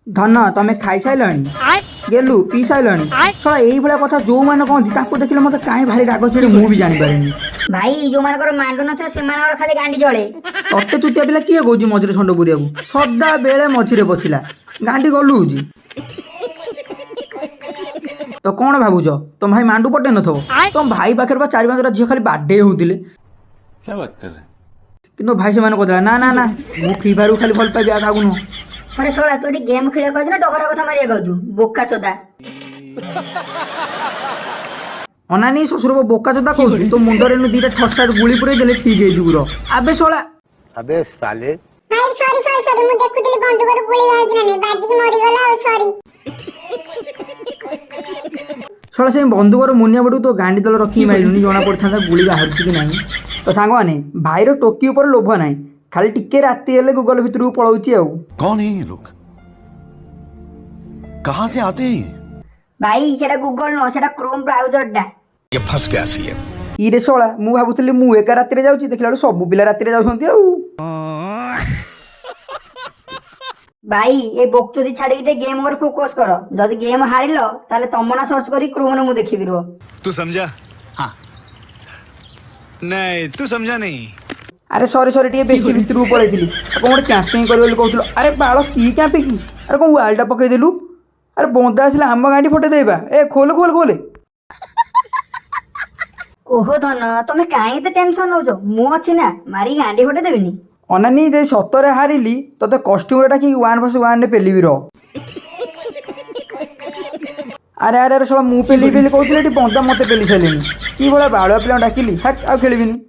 धन तमें खाई साइलानी गेलु पी साइलानी शला एई भलिया कथा जो माने कहंती ताको देखिले मते काहे भारी राग छेड़ी मु भी जानि पारेनी। भाई जो मानकर मांडू नथिବ ସେମାନଙ୍କର ଖାଲି ଗାंडी जळे। तते चुतिया पिला किए कहूची मझिरे छंड पुरियाକୁ सदा बेले मझिरे बसिला गांडी गलु होची। तो कौन भाबुछ तुम भाई मांडू पटे नथो तुम भाई पाखर बा 4-5 झियो खाली बाडे होतिले। क्या बात कर रहे हैं? किंतु भाई से माने कहला ना ना ना मु फ्री फायर खाली भल पाबी आ कागु न। अरे सोला तू गेम खेले कहू ना डकरा कथा मारिया कहू बोका चोदा। अनानी ससुर बोका चोदा कहू तो मुंडरे न दीटा ठसाड गुली पुरे देले ठीक हे जुगुरो आबे सोला। अबे साले भाई सॉरी सॉरी सॉरी मु देखुतली बंदूक रे गुली बाजुना ने बाजी की मरी गला सॉरी। सोला से बंदूकर मुनिया बडू तो गांडी तल रखी मारिलुनी जना पड़था गुली बाहर कि नहीं। तो सांग माने भाई रो टोकी ऊपर लोभ नाही खाली टिके राती हेले गूगल भीतर पळौची आउ। कौन है ये लोग? कहाँ से आते हैं? भाई सेटा गूगल नो सेटा क्रोम ब्राउजर डा। ये फंस गया सी है। इरे सोला मु भाबुतली मु एका राती रे जाउची देखला सब पिला राती रे जाउछंती आउ। भाई ए बोकचोदी छाड़ी के गेम पर फोकस करो जदि गेम हारिलो ताले तमना सर्च करी क्रोम ने मु देखिबि रो। तू समझा? हाँ नहीं तू समझा नहीं। अरे सॉरी सॉरी टे बेसी भीतर पळैथिली कोन गोटे कैंपिंग करबो बोली कहउतलो। अरे बाळ की कैंपिंग अरे कोन वालटा पकई देलु। अरे बोंदा आसिला हम गांडी फटे देबा ए खोल खोल खोल। ओहो धन तमे काहे ते टेंशन होजो मु अछि ना मारी गांडी फटे देबिनी। अनानी जे सतरे हारिली तते कस्टमर टाकी 1 vs 1 ने पेलिबि रो। अरे अरे अरे सोला मु पेली पेली कहउतले टी बोंदा मते पेली सलेनी की भला बाळ पिला डाकिली हक आ खेलिबिनी।